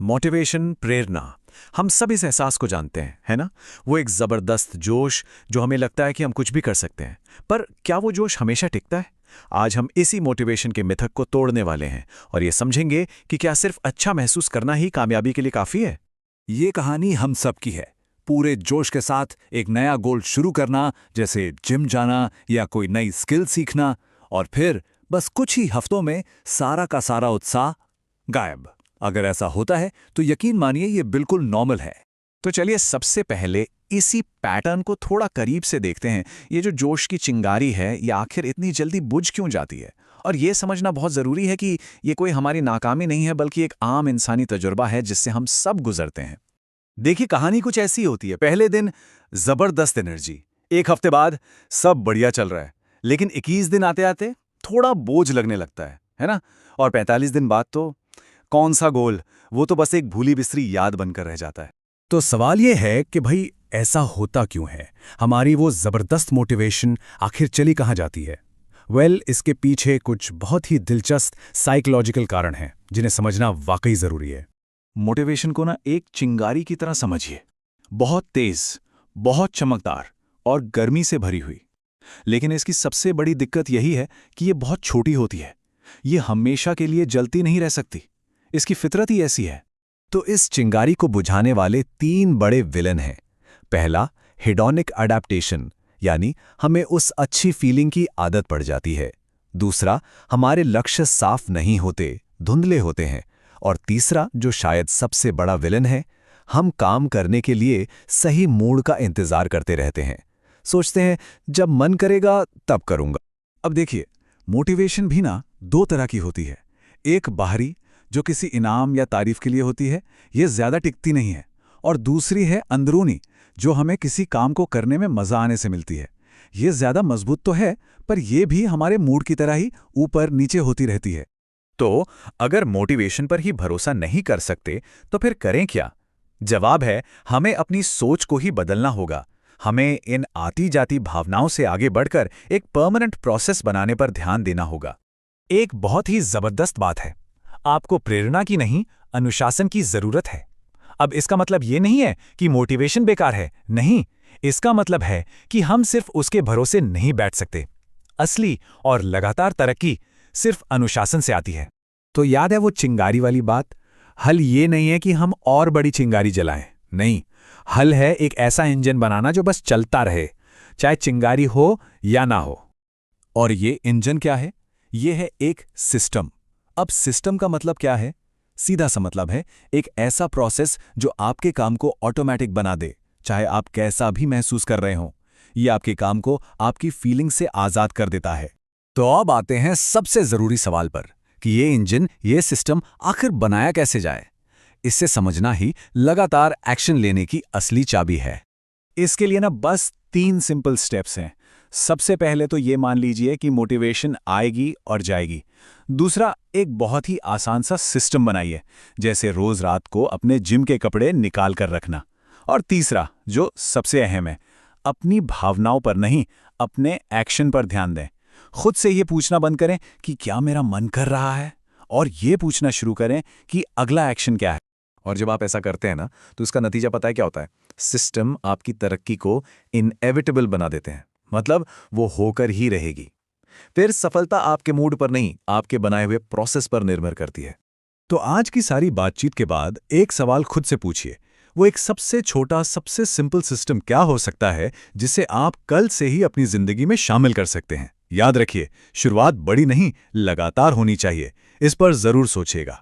Motivation, प्रेरणा, हम सब इस एहसास को जानते हैं, है ना? वो एक जबरदस्त जोश जो हमें लगता है कि हम कुछ भी कर सकते हैं। पर क्या वो जोश हमेशा टिकता है? आज हम इसी मोटिवेशन के मिथक को तोड़ने वाले हैं और ये समझेंगे कि क्या सिर्फ अच्छा महसूस करना ही कामयाबी के लिए काफी है। ये कहानी हम सब की है। पूरे जोश के साथ एक नया गोल शुरू करना, जैसे जिम जाना या कोई नई स्किल सीखना, और फिर बस कुछ ही हफ्तों में सारा का सारा उत्साह गायब। अगर ऐसा होता है तो यकीन मानिए ये बिल्कुल नॉर्मल है। तो चलिए सबसे पहले इसी पैटर्न को थोड़ा करीब से देखते हैं। ये जो जोश की चिंगारी है, ये आखिर इतनी जल्दी बुझ क्यों जाती है? और ये समझना बहुत ज़रूरी है कि ये कोई हमारी नाकामी नहीं है, बल्कि एक आम इंसानी तजुर्बा है जिससे हम सब गुजरते हैं। देखिए, कहानी कुछ ऐसी होती है। पहले दिन जबरदस्त एनर्जी, एक हफ्ते बाद सब बढ़िया चल रहा है, लेकिन 21 दिन आते आते थोड़ा बोझ लगने लगता है ना? और 45 दिन बाद तो कौन सा गोल, वो तो बस एक भूली बिसरी याद बनकर रह जाता है। तो सवाल ये है कि भाई ऐसा होता क्यों है? हमारी वो जबरदस्त मोटिवेशन आखिर चली कहाँ जाती है? इसके पीछे कुछ बहुत ही दिलचस्प साइकोलॉजिकल कारण हैं जिन्हें समझना वाकई जरूरी है। मोटिवेशन को ना एक चिंगारी की तरह समझिए, बहुत तेज, बहुत चमकदार और गर्मी से भरी हुई। लेकिन इसकी सबसे बड़ी दिक्कत यही है कि ये बहुत छोटी होती है। ये हमेशा के लिए जलती नहीं रह सकती, इसकी फितरत ही ऐसी है। तो इस चिंगारी को बुझाने वाले 3 बड़े विलन हैं। पहला, हेडोनिक अडैप्टेशन, यानी हमें उस अच्छी फीलिंग की आदत पड़ जाती है। दूसरा, हमारे लक्ष्य साफ नहीं होते, धुंधले होते हैं। और तीसरा, जो शायद सबसे बड़ा विलन है, हम काम करने के लिए सही मूड का इंतजार करते रहते हैं। सोचते हैं जब मन करेगा तब करूंगा। अब देखिए, मोटिवेशन भी ना 2 तरह की होती है। एक बाहरी, जो किसी इनाम या तारीफ के लिए होती है, ये ज्यादा टिकती नहीं है। और दूसरी है अंदरूनी, जो हमें किसी काम को करने में मजा आने से मिलती है। ये ज्यादा मजबूत तो है, पर यह भी हमारे मूड की तरह ही ऊपर नीचे होती रहती है। तो अगर मोटिवेशन पर ही भरोसा नहीं कर सकते तो फिर करें क्या? जवाब है, हमें अपनी सोच को ही बदलना होगा। हमें इन आती जाती भावनाओं से आगे बढ़कर एक परमानेंट प्रोसेस बनाने पर ध्यान देना होगा। एक बहुत ही जबरदस्त बात है, आपको प्रेरणा की नहीं, अनुशासन की जरूरत है। अब इसका मतलब ये नहीं है कि मोटिवेशन बेकार है, नहीं। इसका मतलब है कि हम सिर्फ उसके भरोसे नहीं बैठ सकते। असली और लगातार तरक्की सिर्फ अनुशासन से आती है। तो याद है वो चिंगारी वाली बात? हल ये नहीं है कि हम और बड़ी चिंगारी जलाएं, नहीं। हल है एक ऐसा इंजन बनाना जो बस चलता रहे, चाहे चिंगारी हो या ना हो। और ये इंजन क्या है? ये है एक सिस्टम। अब सिस्टम का मतलब क्या है? सीधा सा मतलब है एक ऐसा प्रोसेस जो आपके काम को ऑटोमेटिक बना दे, चाहे आप कैसा भी महसूस कर रहे हों। ये आपके काम को आपकी फीलिंग से आज़ाद कर देता है। तो अब आते हैं सबसे जरूरी सवाल पर कि ये इंजन, ये सिस्टम आखिर बनाया कैसे जाए। इससे समझना ही लगातार एक्शन लेने की असली चाबी है। इसके लिए ना बस 3 सिंपल स्टेप्स हैं। सबसे पहले तो ये मान लीजिए कि मोटिवेशन आएगी और जाएगी। दूसरा, एक बहुत ही आसान सा सिस्टम बनाइए, जैसे रोज रात को अपने जिम के कपड़े निकाल कर रखना। और तीसरा, जो सबसे अहम है, अपनी भावनाओं पर नहीं, अपने एक्शन पर ध्यान दें। खुद से ये पूछना बंद करें कि क्या मेरा मन कर रहा है, और ये पूछना शुरू करें कि अगला एक्शन क्या है। और जब आप ऐसा करते हैं ना, तो इसका नतीजा पता है क्या होता है? सिस्टम आपकी तरक्की को इनएविटेबल बना देते हैं, मतलब वो होकर ही रहेगी। फिर सफलता आपके मूड पर नहीं, आपके बनाए हुए प्रोसेस पर निर्भर करती है। तो आज की सारी बातचीत के बाद एक सवाल खुद से पूछिए, वो एक सबसे छोटा, सबसे सिंपल सिस्टम क्या हो सकता है जिसे आप कल से ही अपनी जिंदगी में शामिल कर सकते हैं। याद रखिए, शुरुआत बड़ी नहीं, लगातार होनी चाहिए। इस पर जरूर सोचिएगा।